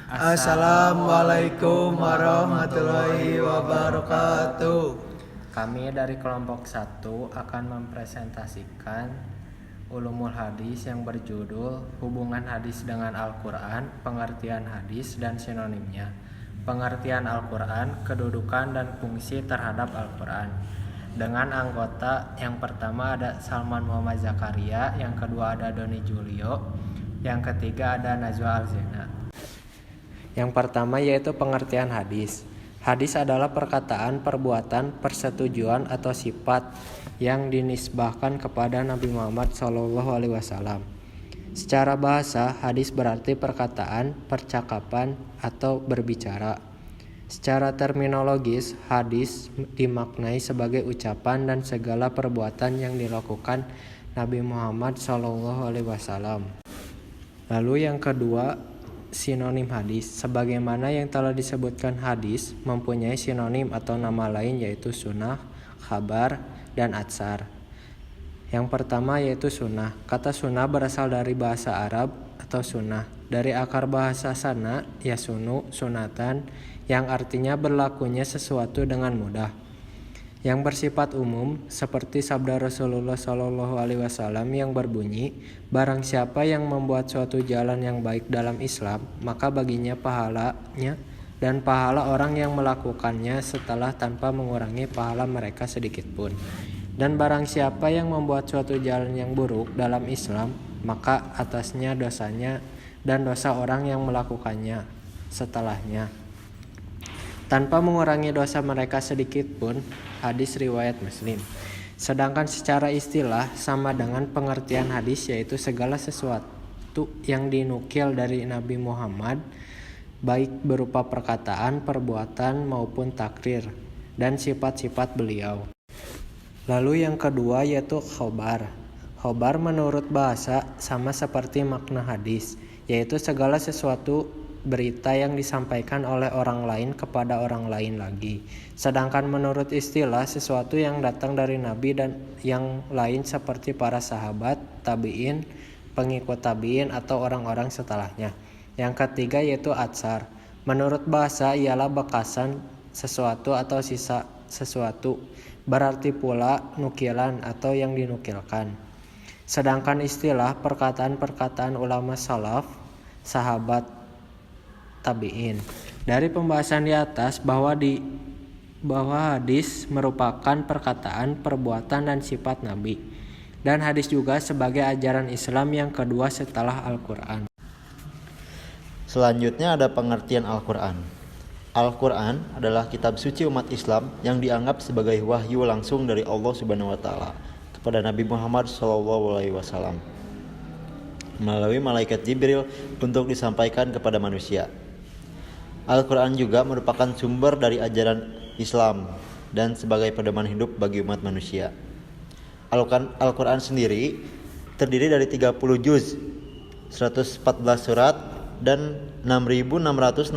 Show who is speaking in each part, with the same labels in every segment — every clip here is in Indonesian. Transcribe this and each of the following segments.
Speaker 1: Assalamualaikum warahmatullahi wabarakatuh.
Speaker 2: Kami dari kelompok 1 akan mempresentasikan Ulumul Hadis yang berjudul Hubungan Hadis dengan Al-Quran, Pengertian Hadis dan Sinonimnya. Pengertian Al-Quran, Kedudukan dan Fungsi terhadap Al-Quran. Dengan anggota yang pertama ada Salman Muhammad Zakaria, yang kedua ada Doni Julio, yang ketiga ada Najwa Alzena. Yang pertama yaitu pengertian hadis. Hadis adalah perkataan, perbuatan, persetujuan atau sifat yang dinisbahkan kepada Nabi Muhammad SAW. Secara bahasa, hadis berarti perkataan, percakapan, atau berbicara. Secara terminologis, hadis dimaknai sebagai ucapan dan segala perbuatan yang dilakukan Nabi Muhammad SAW. Lalu yang kedua, sinonim hadis. Sebagaimana yang telah disebutkan, hadis mempunyai sinonim atau nama lain yaitu sunnah, khabar, dan atsar. Yang pertama yaitu sunnah. Kata sunnah berasal dari bahasa Arab atau sunnah. Dari akar bahasa sana, yasunu, sunatan, yang artinya berlakunya sesuatu dengan mudah. Yang bersifat umum, seperti sabda Rasulullah SAW yang berbunyi, barang siapa yang membuat suatu jalan yang baik dalam Islam, maka baginya pahalanya dan pahala orang yang melakukannya setelah tanpa mengurangi pahala mereka sedikit pun. Dan barang siapa yang membuat suatu jalan yang buruk dalam Islam, maka atasnya dosanya dan dosa orang yang melakukannya setelahnya, tanpa mengurangi dosa mereka sedikit pun. Hadis riwayat Muslim. Sedangkan secara istilah sama dengan pengertian hadis, yaitu segala sesuatu yang dinukil dari Nabi Muhammad, baik berupa perkataan, perbuatan maupun takrir dan sifat-sifat beliau. Lalu yang kedua yaitu khobar. Khobar menurut bahasa sama seperti makna hadis, yaitu segala sesuatu berita yang disampaikan oleh orang lain kepada orang lain lagi. Sedangkan menurut istilah, sesuatu yang datang dari Nabi dan yang lain seperti para sahabat, tabi'in, pengikut tabi'in atau orang-orang setelahnya. Yang ketiga yaitu atsar. Menurut bahasa ialah bekasan sesuatu atau sisa sesuatu. Berarti pula nukilan atau yang dinukilkan. Sedangkan istilah perkataan-perkataan ulama salaf, sahabat, tabi'in. Dari pembahasan di atas bahwa hadis merupakan perkataan, perbuatan, dan sifat Nabi. Dan hadis juga sebagai ajaran Islam yang kedua setelah Al-Quran.
Speaker 3: Selanjutnya ada pengertian Al-Quran. Al-Quran adalah kitab suci umat Islam yang dianggap sebagai wahyu langsung dari Allah Subhanahu wa Ta'ala kepada Nabi Muhammad SAW melalui malaikat Jibril untuk disampaikan kepada manusia. Al-Quran juga merupakan sumber dari ajaran Islam dan sebagai pedoman hidup bagi umat manusia. Al-Quran sendiri terdiri dari 30 juz, 114 surat, dan 6.666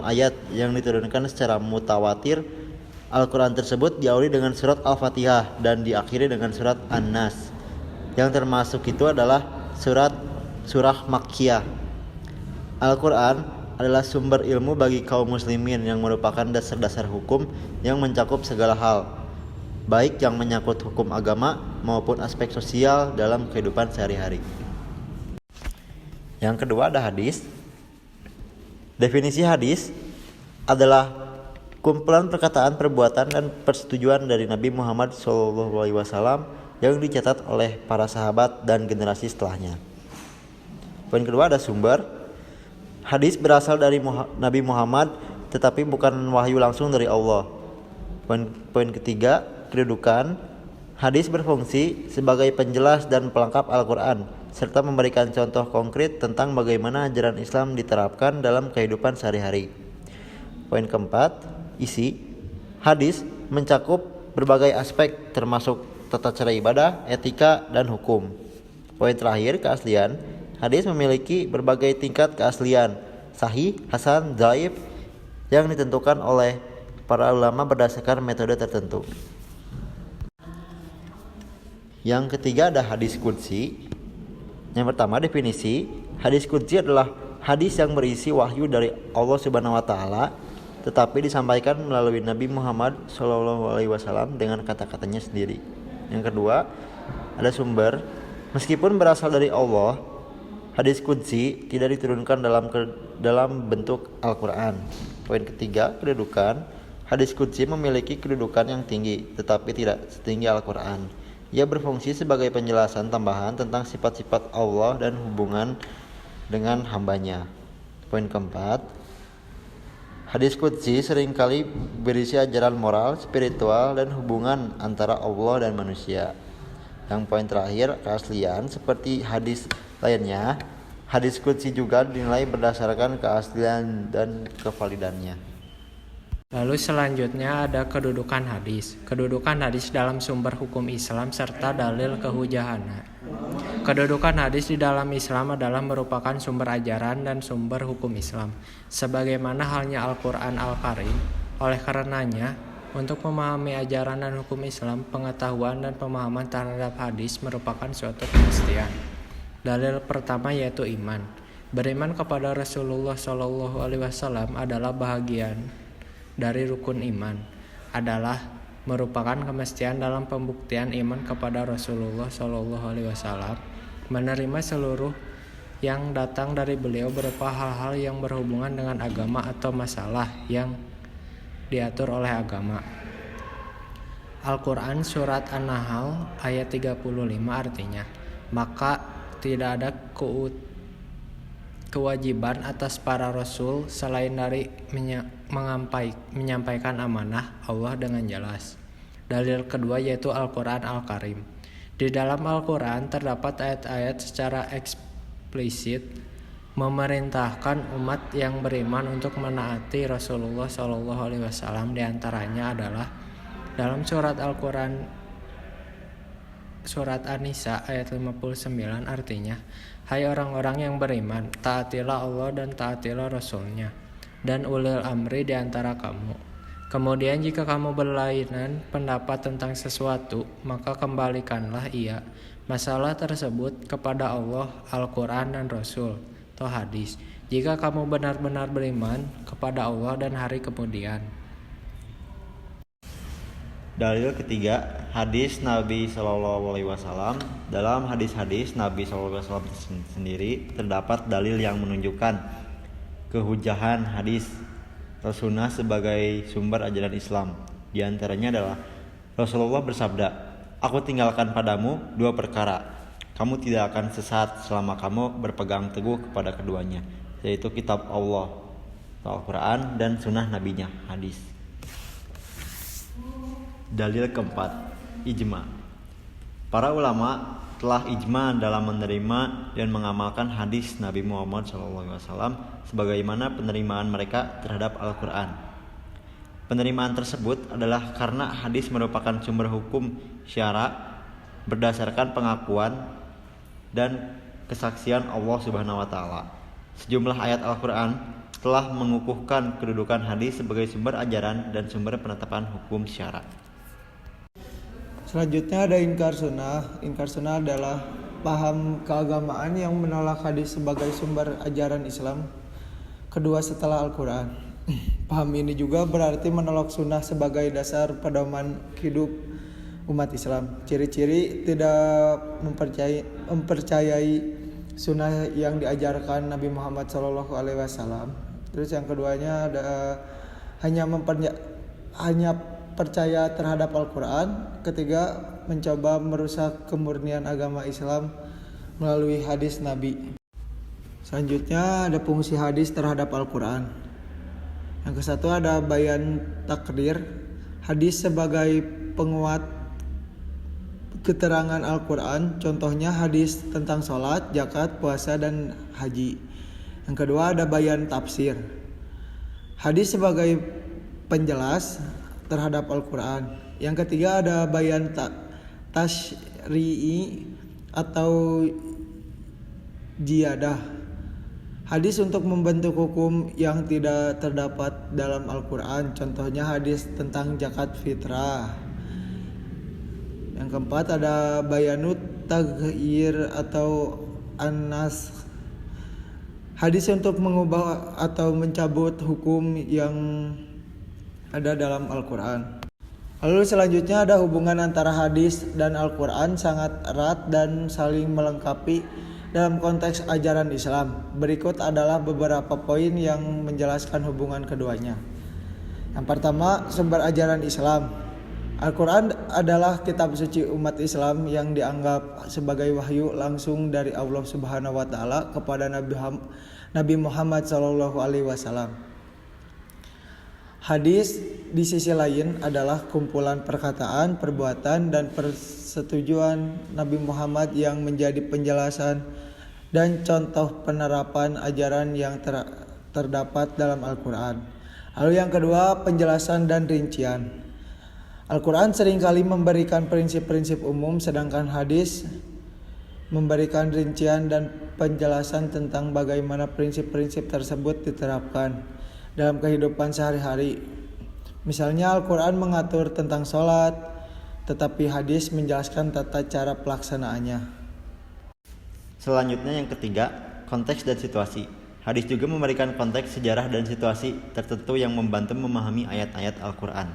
Speaker 3: ayat yang diturunkan secara mutawatir. Al-Quran tersebut diawali dengan surat Al-Fatihah dan diakhiri dengan surat An-Nas. Yang termasuk itu adalah surah Makkiyah. Al-Quran adalah sumber ilmu bagi kaum muslimin yang merupakan dasar-dasar hukum yang mencakup segala hal, baik yang menyangkut hukum agama maupun aspek sosial dalam kehidupan sehari-hari. Yang kedua ada hadis. Definisi hadis adalah kumpulan perkataan, perbuatan, dan persetujuan dari Nabi Muhammad SAW yang dicatat oleh para sahabat dan generasi setelahnya. Poin kedua ada sumber. Hadis berasal dari Nabi Muhammad tetapi bukan wahyu langsung dari Allah. Poin ketiga, kedudukan. Hadis berfungsi sebagai penjelas dan pelengkap Al-Quran serta memberikan contoh konkret tentang bagaimana ajaran Islam diterapkan dalam kehidupan sehari-hari. Poin keempat, isi. Hadis mencakup berbagai aspek termasuk tata cara ibadah, etika, dan hukum. Poin terakhir, keaslian. Hadis memiliki berbagai tingkat keaslian, sahih, hasan, dhaif, yang ditentukan oleh para ulama berdasarkan metode tertentu. Yang ketiga ada hadis qudsi. Yang pertama, definisi. Hadis qudsi adalah hadis yang berisi wahyu dari Allah Subhanahu wa taala tetapi disampaikan melalui Nabi Muhammad SAW dengan kata-katanya sendiri. Yang kedua, ada sumber meskipun berasal dari Allah, hadis qudsi tidak diturunkan dalam bentuk Al-Qur'an. Poin ketiga, kedudukan. Hadis qudsi memiliki kedudukan yang tinggi tetapi tidak setinggi Al-Qur'an. Ia berfungsi sebagai penjelasan tambahan tentang sifat-sifat Allah dan hubungan dengan hambanya. Poin keempat, hadis qudsi seringkali berisi ajaran moral, spiritual, dan hubungan antara Allah dan manusia. Yang poin terakhir, keaslian. Seperti hadis lainnya, hadis qudsi juga dinilai berdasarkan keaslian dan kevalidannya.
Speaker 2: Lalu selanjutnya ada kedudukan hadis. Kedudukan hadis dalam sumber hukum Islam serta dalil kehujahan. Kedudukan hadis di dalam Islam adalah merupakan sumber ajaran dan sumber hukum Islam, sebagaimana halnya Al-Quran Al-Karim. Oleh karenanya, untuk memahami ajaran dan hukum Islam, pengetahuan dan pemahaman terhadap hadis merupakan suatu kemestian. Dalil pertama yaitu iman. Beriman kepada Rasulullah SAW adalah bahagian dari rukun iman, adalah merupakan kemestian dalam pembuktian iman kepada Rasulullah SAW, menerima seluruh yang datang dari beliau berupa hal-hal yang berhubungan dengan agama atau masalah yang diatur oleh agama. Al-Quran Surat An-Nahl ayat 35 artinya, maka tidak ada kewajiban atas para rasul selain dari menyampaikan amanah Allah dengan jelas. Dalil kedua yaitu Al-Quran Al-Karim. Di dalam Al-Quran terdapat ayat-ayat secara eksplisit memerintahkan umat yang beriman untuk menaati Rasulullah SAW. Di antaranya adalah dalam surat Al-Quran Surat An-Nisa ayat 59 artinya, hai orang-orang yang beriman, taatilah Allah dan taatilah Rasulnya dan ulil amri di antara kamu. Kemudian jika kamu berlainan pendapat tentang sesuatu, maka kembalikanlah ia masalah tersebut kepada Allah, Al-Quran dan Rasul atau hadis. Jika kamu benar-benar beriman kepada Allah dan hari kemudian.
Speaker 3: Dalil ketiga, hadis Nabi SAW. Dalam hadis-hadis Nabi SAW sendiri terdapat dalil yang menunjukkan kehujahan hadis atau sunnah sebagai sumber ajaran Islam. Di antaranya adalah Rasulullah bersabda, aku tinggalkan padamu dua perkara, kamu tidak akan sesat selama kamu berpegang teguh kepada keduanya, yaitu kitab Allah Al-Quran dan sunnah nabinya, hadis. Dalil keempat, ijma. Para ulama telah ijma dalam menerima dan mengamalkan hadis Nabi Muhammad SAW sebagaimana penerimaan mereka terhadap Al-Quran. Penerimaan tersebut adalah karena hadis merupakan sumber hukum syara berdasarkan pengakuan dan kesaksian Allah Subhanahu wa taala. Sejumlah ayat Al-Quran telah mengukuhkan kedudukan hadis sebagai sumber ajaran dan sumber penetapan hukum syara.
Speaker 1: Selanjutnya ada inkar sunnah. Inkar sunnah adalah paham keagamaan yang menolak hadis sebagai sumber ajaran Islam kedua setelah Al-Quran. Paham ini juga berarti menolak sunnah sebagai dasar pedoman hidup umat Islam. Ciri-ciri tidak mempercayai sunnah yang diajarkan Nabi Muhammad SAW. Terus yang keduanya ada hanya percaya terhadap Al-Quran. Ketiga, mencoba merusak kemurnian agama Islam melalui hadis Nabi. Selanjutnya ada fungsi hadis terhadap Al-Quran. Yang kesatu ada bayan takdir. Hadis sebagai penguat keterangan Al-Quran. Contohnya hadis tentang sholat, zakat, puasa, dan haji. Yang kedua ada bayan tafsir. Hadis sebagai penjelas terhadap Al-Quran. Yang ketiga ada bayan tasyri'i atau jiyadah. Hadis untuk membentuk hukum yang tidak terdapat dalam Al-Quran. Contohnya hadis tentang zakat fitrah. Yang keempat ada bayanut taghyir atau an-nas. Hadis untuk mengubah atau mencabut hukum yang ada dalam Al-Quran. Lalu selanjutnya ada hubungan antara hadis dan Al-Quran sangat erat dan saling melengkapi dalam konteks ajaran Islam. Berikut adalah beberapa poin yang menjelaskan hubungan keduanya. Yang pertama, sumber ajaran Islam. Al-Quran adalah kitab suci umat Islam yang dianggap sebagai wahyu langsung dari Allah Subhanahu wa taala kepada Nabi Muhammad SAW. Hadis di sisi lain adalah kumpulan perkataan, perbuatan, dan persetujuan Nabi Muhammad yang menjadi penjelasan dan contoh penerapan ajaran yang terdapat dalam Al-Quran. Lalu yang kedua, penjelasan dan rincian. Al-Quran seringkali memberikan prinsip-prinsip umum, sedangkan hadis memberikan rincian dan penjelasan tentang bagaimana prinsip-prinsip tersebut diterapkan dalam kehidupan sehari-hari. Misalnya Al-Quran mengatur tentang sholat, tetapi hadis menjelaskan tata cara pelaksanaannya.
Speaker 3: Selanjutnya yang ketiga, konteks dan situasi. Hadis juga memberikan konteks sejarah dan situasi tertentu yang membantu memahami ayat-ayat Al-Quran.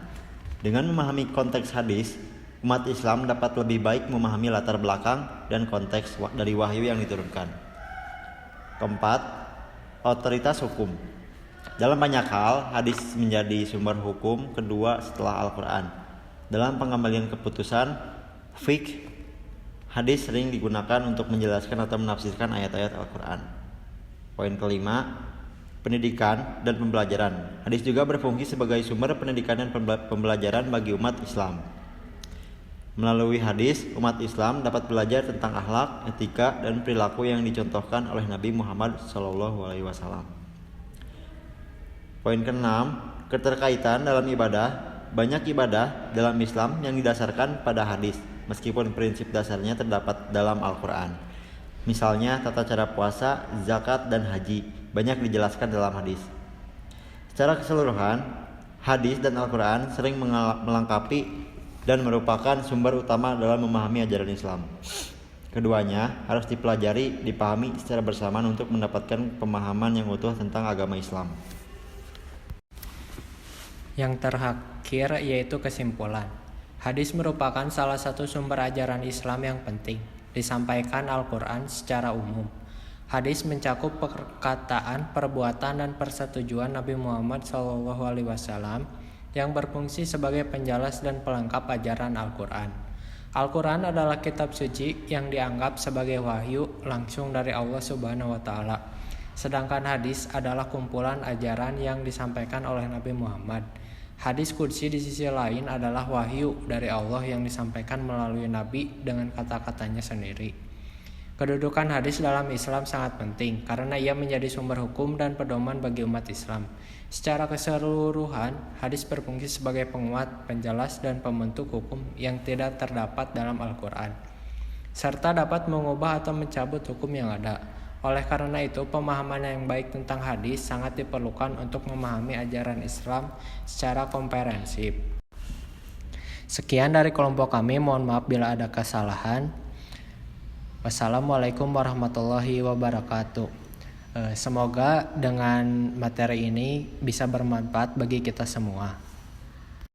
Speaker 3: Dengan memahami konteks hadis, umat Islam dapat lebih baik memahami latar belakang dan konteks dari wahyu yang diturunkan. Keempat, otoritas hukum. Dalam banyak hal, hadis menjadi sumber hukum kedua setelah Al-Quran. Dalam pengambilan keputusan, fiqh, hadis sering digunakan untuk menjelaskan atau menafsirkan ayat-ayat Al-Quran. Poin kelima, pendidikan dan pembelajaran. Hadis juga berfungsi sebagai sumber pendidikan dan pembelajaran bagi umat Islam. Melalui hadis, umat Islam dapat belajar tentang akhlak, etika, dan perilaku yang dicontohkan oleh Nabi Muhammad SAW. Poin keenam, keterkaitan dalam ibadah. Banyak ibadah dalam Islam yang didasarkan pada hadis, meskipun prinsip dasarnya terdapat dalam Al-Quran. Misalnya tata cara puasa, zakat, dan haji banyak dijelaskan dalam hadis. Secara keseluruhan, hadis dan Al-Quran sering melengkapi dan merupakan sumber utama dalam memahami ajaran Islam. Keduanya harus dipelajari, dipahami secara bersamaan untuk mendapatkan pemahaman yang utuh tentang agama Islam.
Speaker 2: Yang terakhir yaitu kesimpulan. Hadis merupakan salah satu sumber ajaran Islam yang penting. Disampaikan Al-Quran secara umum. Hadis mencakup perkataan, perbuatan, dan persetujuan Nabi Muhammad SAW yang berfungsi sebagai penjelas dan pelengkap ajaran Al-Quran. Al-Quran adalah kitab suci yang dianggap sebagai wahyu langsung dari Allah Subhanahu wa taala. Sedangkan hadis adalah kumpulan ajaran yang disampaikan oleh Nabi Muhammad. Hadis qudsi di sisi lain adalah wahyu dari Allah yang disampaikan melalui Nabi dengan kata-katanya sendiri. Kedudukan hadis dalam Islam sangat penting karena ia menjadi sumber hukum dan pedoman bagi umat Islam. Secara keseluruhan, hadis berfungsi sebagai penguat, penjelas, dan pembentuk hukum yang tidak terdapat dalam Al-Quran, serta dapat mengubah atau mencabut hukum yang ada. Oleh karena itu, pemahaman yang baik tentang hadis sangat diperlukan untuk memahami ajaran Islam secara komprehensif. Sekian dari kelompok kami, mohon maaf bila ada kesalahan. Wassalamualaikum warahmatullahi wabarakatuh. Semoga dengan materi ini bisa bermanfaat bagi kita semua.